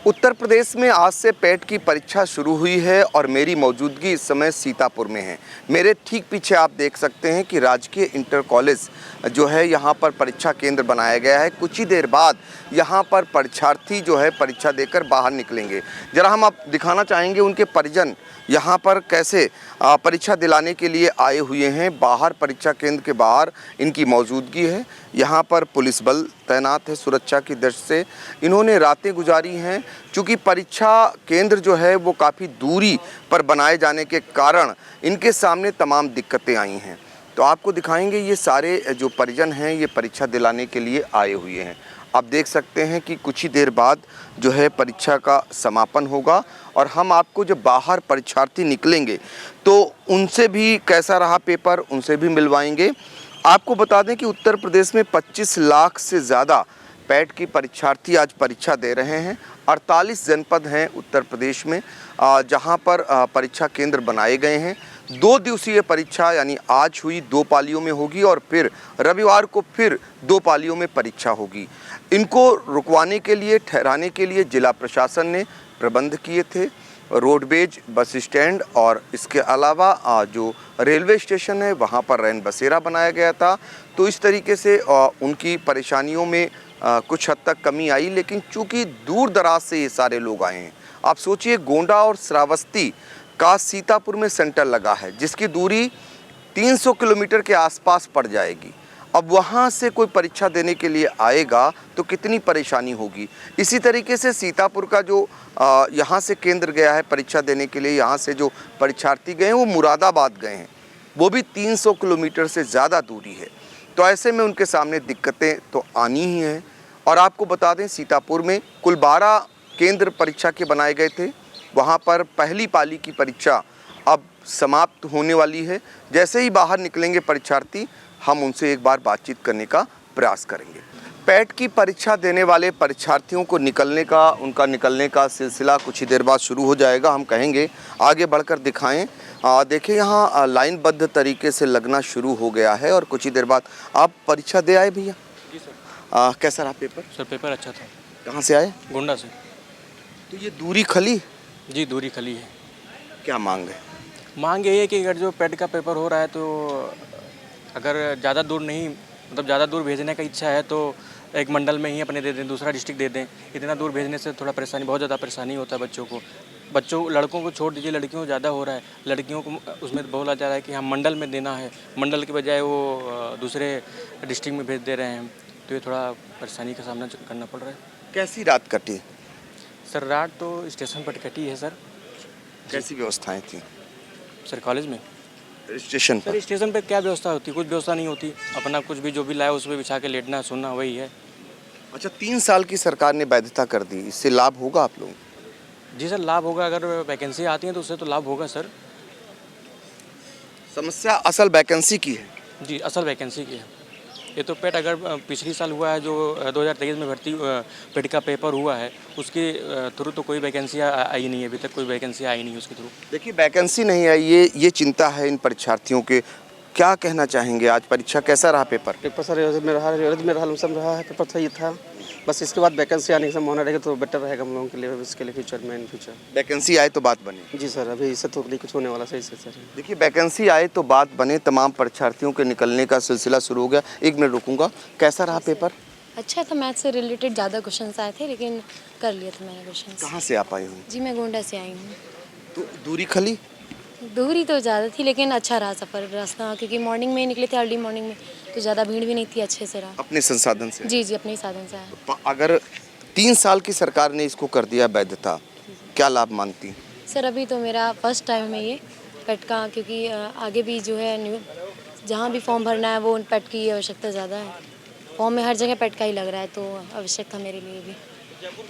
उत्तर प्रदेश में आज से पेट की परीक्षा शुरू हुई है और मेरी मौजूदगी इस समय सीतापुर में है। मेरे ठीक पीछे आप देख सकते हैं कि राजकीय इंटर कॉलेज जो है यहाँ पर परीक्षा केंद्र बनाया गया है। कुछ ही देर बाद यहाँ पर परीक्षार्थी जो है परीक्षा देकर बाहर निकलेंगे। ज़रा हम आप दिखाना चाहेंगे उनके परिजन यहाँ पर कैसे परीक्षा दिलाने के लिए आए हुए हैं। बाहर परीक्षा केंद्र के बाहर इनकी मौजूदगी है। यहाँ पर पुलिस बल तैनात है सुरक्षा की दृष्टि से। इन्होंने रातें गुजारी हैं। चूँकि परीक्षा केंद्र जो है वो काफ़ी दूरी पर बनाए जाने के कारण इनके सामने तमाम दिक्कतें आई हैं। तो आपको दिखाएंगे ये सारे जो परिजन हैं ये परीक्षा दिलाने के लिए आए हुए हैं। आप देख सकते हैं कि कुछ ही देर बाद जो है परीक्षा का समापन होगा और हम आपको जब बाहर परीक्षार्थी निकलेंगे तो उनसे भी कैसा रहा पेपर उनसे भी मिलवाएंगे। आपको बता दें कि उत्तर प्रदेश में 25 लाख से ज़्यादा पैट की परीक्षार्थी आज परीक्षा दे रहे हैं। 48 जनपद हैं उत्तर प्रदेश में जहां पर परीक्षा केंद्र बनाए गए हैं। 2 दिवसीय परीक्षा यानी आज हुई 2 पालियों में होगी और फिर रविवार को फिर 2 पालियों में परीक्षा होगी। इनको रुकवाने के लिए ठहराने के लिए जिला प्रशासन ने प्रबंध किए थे। रोडवेज बस स्टैंड और इसके अलावा जो रेलवे स्टेशन है वहाँ पर रैन बसेरा बनाया गया था। तो इस तरीके से उनकी परेशानियों में कुछ हद तक कमी आई। लेकिन चूँकि दूर दराज से ये सारे लोग आए हैं, आप सोचिए गोंडा और श्रावस्ती का सीतापुर में सेंटर लगा है जिसकी दूरी 300 किलोमीटर के आसपास पड़ जाएगी। अब वहाँ से कोई परीक्षा देने के लिए आएगा तो कितनी परेशानी होगी। इसी तरीके से सीतापुर का जो यहाँ से केंद्र गया है परीक्षा देने के लिए, यहाँ से जो परीक्षार्थी गए हैं वो मुरादाबाद गए हैं, वो भी 300 किलोमीटर से ज़्यादा दूरी है। तो ऐसे में उनके सामने दिक्कतें तो आनी ही हैं। और आपको बता दें सीतापुर में कुल 12 केंद्र परीक्षा के बनाए गए थे। वहाँ पर पहली पाली की परीक्षा अब समाप्त होने वाली है। जैसे ही बाहर निकलेंगे परीक्षार्थी हम उनसे एक बार बातचीत करने का प्रयास करेंगे। पैट की परीक्षा देने वाले परीक्षार्थियों को निकलने का सिलसिला कुछ ही देर बाद शुरू हो जाएगा। हम कहेंगे आगे बढ़कर दिखाएं। देखिए यहाँ लाइनबद्ध तरीके से लगना शुरू हो गया है और कुछ ही देर बाद आप परीक्षा दे आए भैया? जी सर। कैसा रहा पेपर? सर पेपर अच्छा था। कहाँ से आए? गोंडा से। तो ये दूरी खली? जी दूरी खली है। क्या मांग है? मांग यही है कि अगर जो पेट का पेपर हो रहा है तो अगर ज़्यादा दूर नहीं मतलब ज़्यादा दूर भेजने का इच्छा है तो एक मंडल में ही अपने दे दें, दूसरा डिस्ट्रिक्ट दे दें। इतना दूर भेजने से थोड़ा परेशानी, बहुत ज़्यादा परेशानी होता है बच्चों को। लड़कों को छोड़ दीजिए, लड़कियों को ज़्यादा हो रहा है। लड़कियों को उसमें बोला जा रहा है कि हम मंडल में देना है, मंडल के बजाय वो दूसरे डिस्ट्रिक्ट में भेज दे रहे हैं। तो ये थोड़ा परेशानी का सामना करना पड़ रहा है। कैसी रात कटी? सर रात तो स्टेशन पर कटी है सर। कैसी व्यवस्थाएं थी सर कॉलेज में? स्टेशन पर? सर स्टेशन पे क्या व्यवस्था होती? कुछ व्यवस्था नहीं होती। अपना कुछ भी जो भी लाए उस पर बिछा के लेटना सोना वही है। अच्छा, 3 साल की सरकार ने वैधता कर दी, इससे लाभ होगा आप लोगों को? जी सर लाभ होगा। अगर वैकेंसी आती है तो उससे तो लाभ होगा सर। समस्या असल वैकेंसी की है? जी असल वैकेंसी की है। ये तो पेट अगर पिछली साल हुआ है जो 2023 में भर्ती पेट का पेपर हुआ है उसके थ्रू तो कोई वैकेंसी आई नहीं है। अभी तक कोई वैकेंसी आई नहीं है उसके थ्रू। देखिए वैकेंसी नहीं आई, ये चिंता है इन परीक्षार्थियों के। क्या कहना चाहेंगे? आज परीक्षा कैसा रहा पेपर? पेपर सर मेरा हाल सब रहा है। पेपर सही था। बस इसके बाद वैकेंसी आने की संभावना रहेगी तो बेटर रहेगा हम लोगों के लिए, इसके लिए फ्यूचर में इन फ्यूचर। वैकेंसी आए तो बात बने? जी सर अभी इससे तो कुछ होने वाला सही से सर। देखिए वैकेंसी आए तो बात बने। तमाम परीक्षार्थियों के निकलने का सिलसिला शुरू हो गया। 1 मिनट रुकूंगा। कैसा रहा पेपर? अच्छा था। मैथ से रिलेटेड ज़्यादा क्वेश्चंस आए थे लेकिन कर लिया था मैंने क्वेश्चंस। कहाँ से आप आई हूँ? जी मैं गोंडा से आई हूँ। तो दूरी खली? दूरी तो ज़्यादा थी लेकिन अच्छा रहा सफ़र रास्ता, क्योंकि मॉर्निंग में निकले थे, अर्ली मॉर्निंग में, तो ज़्यादा भीड़ भी नहीं थी, अच्छे से रहा। अपने संसाधन से? जी अपने ही साधन से आया। अगर 3 साल की सरकार ने इसको कर दिया वैधता, क्या लाभ मानती? सर अभी तो मेरा फर्स्ट टाइम है ये पेट का, क्योंकि आगे भी जो है जहाँ भी फॉर्म भरना है वो पेट की आवश्यकता ज़्यादा है। फॉर्म में हर जगह पेट का ही लग रहा है तो आवश्यक था मेरे लिए भी।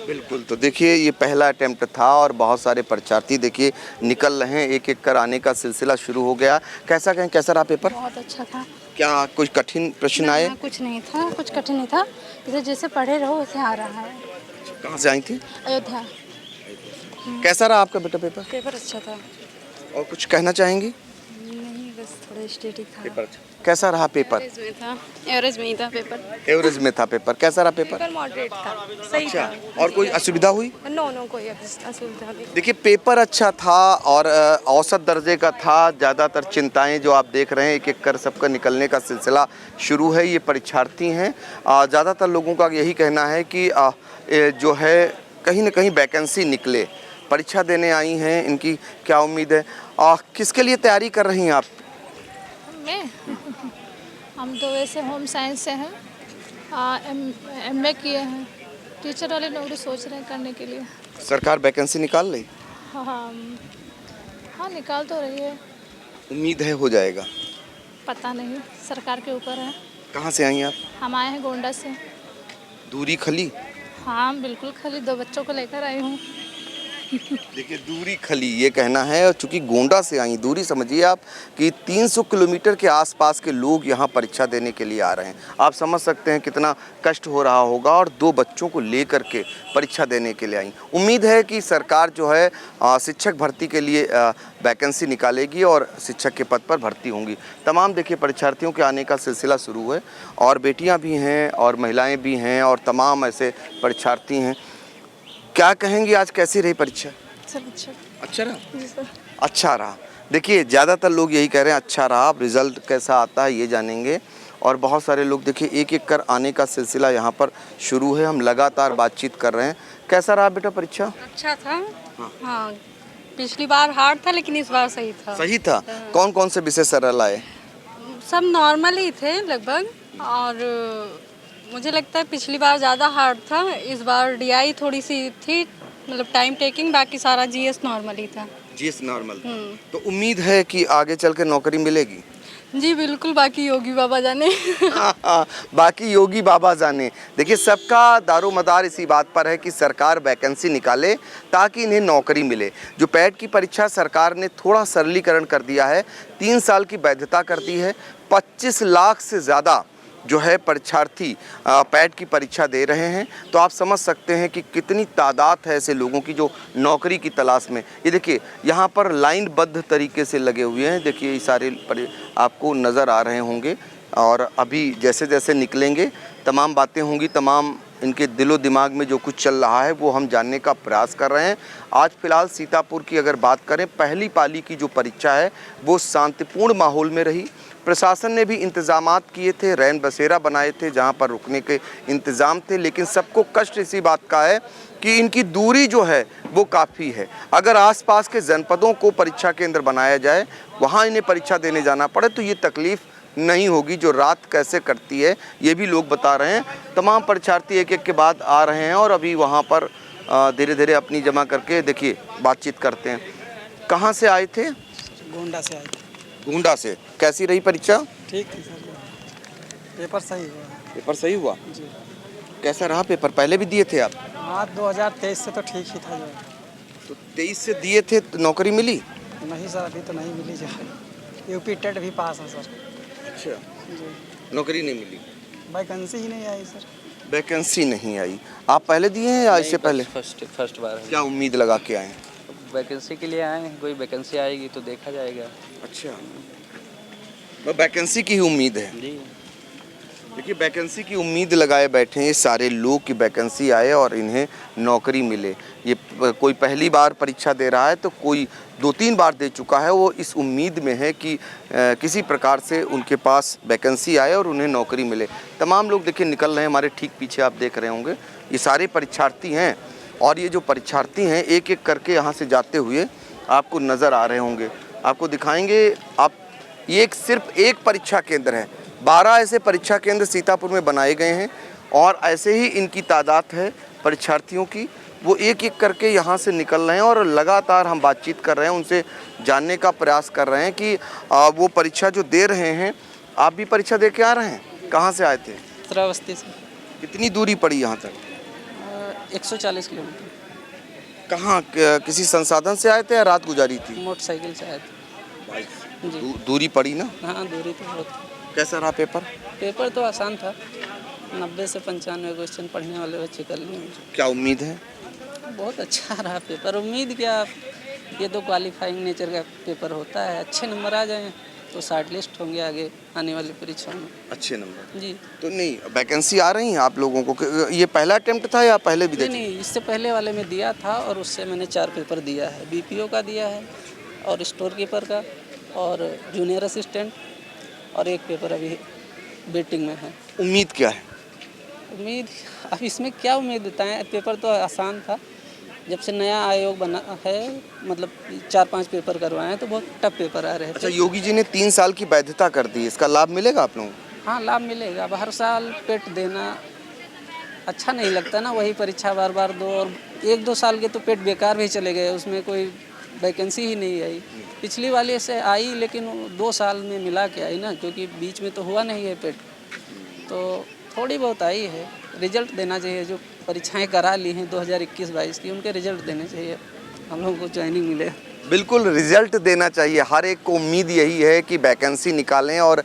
बिल्कुल। तो देखिए ये पहला अटेम्प्ट था और बहुत सारे परीक्षार्थी देखिए निकल रहे हैं, एक एक कर आने का सिलसिला शुरू हो गया। कैसा रहा पेपर? बहुत अच्छा था। क्या कुछ कठिन प्रश्न आए? कुछ नहीं था, कुछ कठिन नहीं था। जैसे पढ़े रहो वैसे आ रहा है। कहाँ से आई थी? अयोध्या। कैसा रहा आपका बेटा पेपर? पेपर अच्छा था। और कुछ कहना चाहेंगी? नहीं बस थोड़ा थोड़ा स्टेटिक था। पेपर कैसा रहा? पेपर में था, एवरेज में ही था पेपर। एवरेज में था पेपर। कैसा रहा पेपर? पेपर मॉडरेट था, सही अच्छा, था। और कोई असुविधा हुई? नो कोई असुविधा नहीं। देखिए पेपर अच्छा था और औसत दर्जे का था। ज़्यादातर चिंताएं जो आप देख रहे हैं एक एक कर सबका निकलने का सिलसिला शुरू है। ये परीक्षार्थी हैं, ज़्यादातर लोगों का यही कहना है कि जो है कहीं ना कहीं वैकेंसी निकले। परीक्षा देने आई हैं, इनकी क्या उम्मीद है? किसके लिए तैयारी कर रही हैं आप? मैं हम तो वैसे होम साइंस से हैं, एमए किए हैं, टीचर वाली नौकरी सोच रहे हैं करने के लिए। सरकार वैकेंसी निकाल रही? हाँ हाँ निकाल तो रही है। उम्मीद है हो जाएगा? पता नहीं, सरकार के ऊपर है। कहाँ से आई आप? हम आए हैं गोंडा से। दूरी खली? हाँ बिल्कुल, खाली 2 बच्चों को लेकर आई हूँ। देखिए दूरी खली ये कहना है, और चूंकि गोंडा से आई, दूरी समझिए आप कि 300 किलोमीटर के आसपास के लोग यहाँ परीक्षा देने के लिए आ रहे हैं। आप समझ सकते हैं कितना कष्ट हो रहा होगा, और 2 बच्चों को लेकर के परीक्षा देने के लिए आई। उम्मीद है कि सरकार जो है शिक्षक भर्ती के लिए वैकेंसी निकालेगी और शिक्षक के पद पर भर्ती होंगी। तमाम देखिए परीक्षार्थियों के आने का सिलसिला शुरू है, और बेटियाँ भी हैं और महिलाएँ भी हैं और तमाम ऐसे परीक्षार्थी हैं। क्या कहेंगी आज कैसी रही परीक्षा? सर अच्छा। अच्छा रहा? जी सर। अच्छा रहा। देखिए ज़्यादातर लोग यही कह रहे हैं अच्छा रहा। अब रिज़ल्ट कैसा आता है ये जानेंगे, और बहुत सारे लोग देखिए एक एक कर आने का सिलसिला यहाँ पर शुरू है। हम लगातार बातचीत कर रहे हैं। कैसा रहा बेटा परीक्षा? अच्छा था। हाँ पिछली बार हार्ड था लेकिन इस बार सही था। सही था। कौन कौन से विषय सरल आए? सब नॉर्मल ही थे लगभग, और मुझे लगता है पिछली बार ज़्यादा हार्ड था, इस बार डीआई थोड़ी सी थी, मतलब टाइम टेकिंग, बाकी सारा जीएस नॉर्मल ही था। GS normal. तो उम्मीद है कि आगे चल के नौकरी मिलेगी? जी बिल्कुल, बाकी योगी बाबा जाने। बाकी योगी बाबा जाने। देखिए सबका दारोमदार इसी बात पर है कि सरकार वैकेंसी निकाले ताकि इन्हें नौकरी मिले। जो पैट की परीक्षा सरकार ने थोड़ा सरलीकरण कर दिया है, 3 साल की वैधता कर दी है। 25 लाख से ज़्यादा जो है परीक्षार्थी पैट की परीक्षा दे रहे हैं। तो आप समझ सकते हैं कि कितनी तादाद है ऐसे लोगों की जो नौकरी की तलाश में। ये देखिए यहाँ पर लाइनबद्ध तरीके से लगे हुए हैं। देखिए ये सारे आपको नज़र आ रहे होंगे, और अभी जैसे जैसे निकलेंगे तमाम बातें होंगी, तमाम इनके दिलो दिमाग में जो कुछ चल रहा है वो हम जानने का प्रयास कर रहे हैं। आज फ़िलहाल सीतापुर की अगर बात करें, पहली पाली की जो परीक्षा है वो शांतिपूर्ण माहौल में रही। प्रशासन ने भी इंतज़ामात किए थे, रैन बसेरा बनाए थे जहां पर रुकने के इंतज़ाम थे, लेकिन सबको कष्ट इसी बात का है कि इनकी दूरी जो है वो काफ़ी है। अगर आसपास के जनपदों को परीक्षा केंद्र बनाया जाए, वहां इन्हें परीक्षा देने जाना पड़े तो ये तकलीफ़ नहीं होगी जो रात कैसे कटती है, ये भी लोग बता रहे हैं। तमाम परीक्षार्थी एक एक के बाद आ रहे हैं और अभी वहाँ पर धीरे धीरे अपनी जमा करके देखिए बातचीत करते हैं। कहाँ से आए थे? गोंडा से आए थे। गोंडा से। कैसी रही परीक्षा? ठीक थी सर, पेपर सही हुआ। पेपर सही हुआ? जी कैसा रहा पेपर? पहले भी दिए थे आप? हाँ 2023 से तो ठीक ही था। जो तो 23 से दिए थे तो नौकरी मिली? नहीं सर, अभी तो नहीं मिली। जो यूपी टेट भी पास है सर। अच्छा, जी नौकरी नहीं मिली? वैकेंसी ही नहीं आई सर। वैकेंसी नहीं आई। आप पहले दिए हैं या इससे पहले? फर्स्ट बार है। क्या उम्मीद लगा के आए हैं? वैकेंसी के लिए आए हैं, कोई वैकेंसी आएगी तो देखा जाएगा। अच्छा, तो वैकेंसी की ही उम्मीद है? जी देखिए वैकेंसी की उम्मीद लगाए बैठे हैं ये सारे लोग कि वैकेंसी आए और इन्हें नौकरी मिले। ये कोई पहली बार परीक्षा दे रहा है तो कोई 2-3 बार दे चुका है। वो इस उम्मीद में है कि किसी प्रकार से उनके पास वैकेंसी आए और उन्हें नौकरी मिले। तमाम लोग देखिए निकल रहे हैं। हमारे ठीक पीछे आप देख रहे होंगे ये सारे परीक्षार्थी हैं, और ये जो परीक्षार्थी हैं एक एक करके यहाँ से जाते हुए आपको नज़र आ रहे होंगे। आपको दिखाएंगे आप। ये सिर्फ एक परीक्षा केंद्र है, 12 ऐसे परीक्षा केंद्र सीतापुर में बनाए गए हैं, और ऐसे ही इनकी तादाद है परीक्षार्थियों की। वो एक एक करके यहाँ से निकल रहे हैं और लगातार हम बातचीत कर रहे हैं, उनसे जानने का प्रयास कर रहे हैं कि वो परीक्षा जो दे रहे हैं। आप भी परीक्षा दे के आ रहे हैं? कहाँ से आए थे? श्रावस्ती से। कितनी दूरी पड़ी यहाँ तक? 140 किलोमीटर। कहाँ किसी संसाधन से आए थे या रात गुजारी थी? मोटरसाइकिल से आए थे। जी दूरी पड़ी ना? हाँ दूरी तो बहुत। कैसा रहा पेपर? पेपर तो आसान था, 90 से 95 क्वेश्चन पढ़ने वाले बच्चे कर लिए। क्या उम्मीद है? बहुत अच्छा रहा पेपर। उम्मीद क्या, ये तो क्वालिफाइंग नेचर का पेपर होता है, अच्छे नंबर आ जाएं तो शॉर्ट लिस्ट होंगे आगे आने वाली परीक्षा में। अच्छे नंबर। जी तो नहीं वैकेंसी आ रही है आप लोगों को ये पहला अटेम्प्ट था या पहले भी नहीं दे नहीं, इससे पहले वाले में दिया था और उससे मैंने 4 पेपर दिया है। बीपीओ का दिया है और स्टोर कीपर का और जूनियर असिस्टेंट और एक पेपर अभी वेटिंग में है। उम्मीद क्या है? उम्मीद अब इसमें क्या उम्मीद बताएं, पेपर तो आसान था। जब से नया आयोग बना है मतलब 4-5 पेपर करवाए हैं तो बहुत टफ पेपर आ रहे अच्छा थे। योगी जी ने 3 साल की वैधता कर दी, इसका लाभ मिलेगा आप लोगों को? हाँ लाभ मिलेगा। अब हर साल पेट देना अच्छा नहीं लगता ना, वही परीक्षा बार बार दो और 1-2 साल के तो पेट बेकार भी चले गए, उसमें कोई वैकेंसी ही नहीं आई। पिछली वाले से आई लेकिन 2 साल में मिला के आई ना, क्योंकि बीच में तो हुआ नहीं है पेट, तो थोड़ी बहुत आई है। रिजल्ट देना चाहिए, जो परीक्षाएं करा ली हैं 2021-22 की उनके रिजल्ट देने चाहिए, हम लोगों को ज्वाइनिंग मिले। बिल्कुल रिजल्ट देना चाहिए, हर एक को उम्मीद यही है कि वैकेंसी निकालें और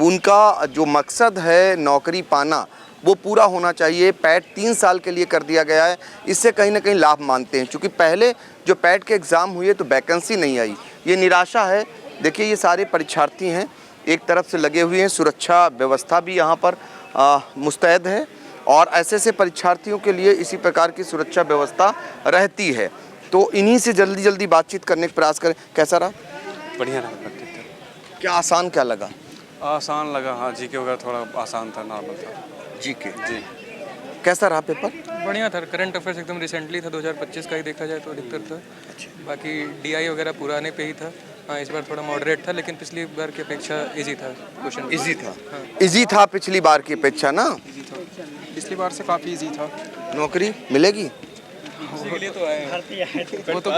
उनका जो मकसद है नौकरी पाना वो पूरा होना चाहिए। पैट 3 साल के लिए कर दिया गया है, इससे कहीं ना कहीं लाभ मानते हैं, क्योंकि पहले जो पैट के एग्ज़ाम हुए तो वैकेंसी नहीं आई, ये निराशा है। देखिए ये सारे परीक्षार्थी हैं, एक तरफ से लगे हुए हैं, सुरक्षा व्यवस्था भी यहाँ पर मुस्तैद है और ऐसे परीक्षार्थियों के लिए इसी प्रकार की सुरक्षा व्यवस्था रहती है। तो इन्हीं से जल्दी जल्दी बातचीत करने का प्रयास करें। कैसा रहा? बढ़िया रहा, ठीक था। क्या आसान क्या लगा? आसान लगा, हाँ जीके वगैरह थोड़ा आसान था, नॉर्मल था। जीके जी कैसा रहा पेपर? बढ़िया था। करंट अफेयर्स एकदम रिसेंटली था, 2025 का ही देखा जाए तो अधिकतर था। बाकी डीआई वगैरह पुराने पे ही था। हाँ इस बार थोड़ा मॉडरेट था, लेकिन पिछली बार की अपेक्षा इजी था क्वेश्चन। इजी था? इजी था पिछली बार की अपेक्षा ना? पिछली बार से काफ़ी ईजी था। नौकरी मिलेगी? वो तो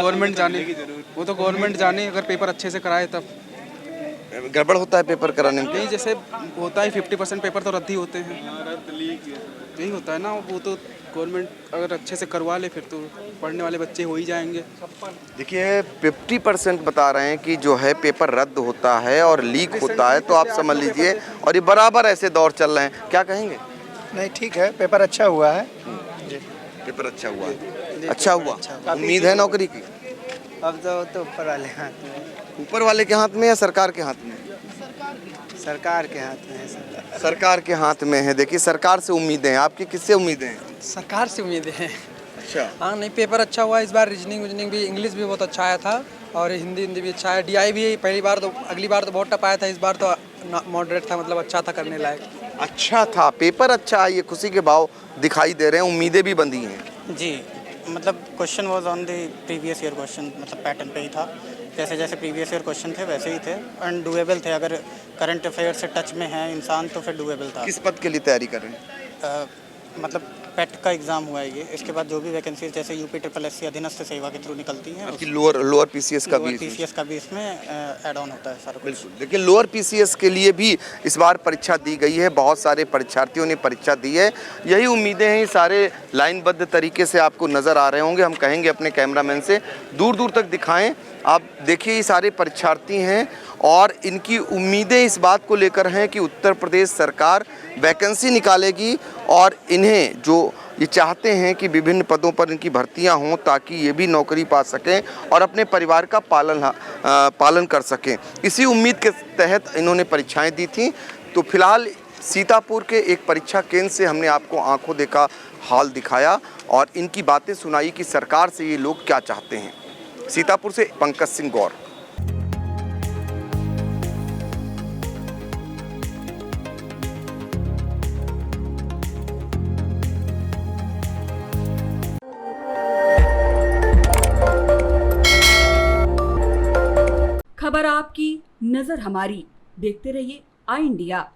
गवर्नमेंट जाने अगर पेपर अच्छे से कराए तब। गड़बड़ होता है पेपर कराने में? नहीं, जैसे होता है 50% पेपर तो रद्द ही होते हैं, यही होता है ना। वो तो गवर्नमेंट अगर अच्छे से करवा ले फिर तो पढ़ने वाले बच्चे हो ही जाएंगे। देखिए 50% बता रहे हैं कि जो है पेपर रद्द होता है और लीक होता है, तो आप समझ लीजिए, और ये बराबर ऐसे दौर चल रहे हैं। क्या कहेंगे? नहीं ठीक है, पेपर अच्छा हुआ है। पेपर अच्छा हुआ है, अच्छा हुआ। उम्मीद है नौकरी की? अब तो ऊपर वाले हाथ में, ऊपर वाले के हाथ में या सरकार के हाथ में? सरकार के हाथ में है। सरकार के हाथ में है। देखिए सरकार से उम्मीदें हैं, आपकी किससे उम्मीदें हैं? सरकार से उम्मीदें हैं। अच्छा हाँ नहीं, पेपर अच्छा हुआ इस बार। रीजनिंग भी, इंग्लिश भी बहुत अच्छा आया था और हिंदी भी अच्छा है। डीआई भी पहली बार तो, अगली बार तो बहुत टफ आया था, इस बार तो मॉडरेट था, मतलब अच्छा था, करने लायक। अच्छा था, पेपर अच्छा है, ये खुशी के भाव दिखाई दे रहे हैं, उम्मीदें भी बंधी हैं। जी मतलब question was on the previous year question, मतलब पैटर्न पे ही था। जैसे जैसे प्रीवियस ईयर क्वेश्चन थे वैसे ही थे एंड डूएबल थे। अगर करंट अफेयर से टच में है इंसान तो फिर डूएबल था। किस पद के लिए तैयारी कर रहे हैं? मतलब पैट का एग्ज़ाम हुआ है ये, इसके बाद जो भी वैकेंसीज जैसे यूपी SSC अधीनस्थ सेवा के थ्रू निकलती हैं, आपकी लोअर पीसीएस का भी पीसीएस का भी इसमें ऐड ऑन होता है सारा कुछ। बिल्कुल। देखिए लोअर पीसीएस के लिए भी इस बार परीक्षा दी गई है, बहुत सारे परीक्षार्थियों ने परीक्षा दी है। यही उम्मीदें हैं, सारे लाइनबद्ध तरीके से आपको नज़र आ रहे होंगे। हम कहेंगे अपने कैमरामैन से दूर दूर तक दिखाएं। आप देखिए ये सारे परीक्षार्थी हैं और इनकी उम्मीदें इस बात को लेकर हैं कि उत्तर प्रदेश सरकार वैकेंसी निकालेगी और इन्हें जो ये चाहते हैं कि विभिन्न पदों पर इनकी भर्तियां हों ताकि ये भी नौकरी पा सकें और अपने परिवार का पालन कर सकें। इसी उम्मीद के तहत इन्होंने परीक्षाएं दी थी। तो फिलहाल सीतापुर के एक परीक्षा केंद्र से हमने आपको आंखों देखा हाल दिखाया और इनकी बातें सुनाई कि सरकार से ये लोग क्या चाहते हैं। सीतापुर से पंकज सिंह गौर। खबर आपकी, नजर हमारी। देखते रहिए आई इंडिया।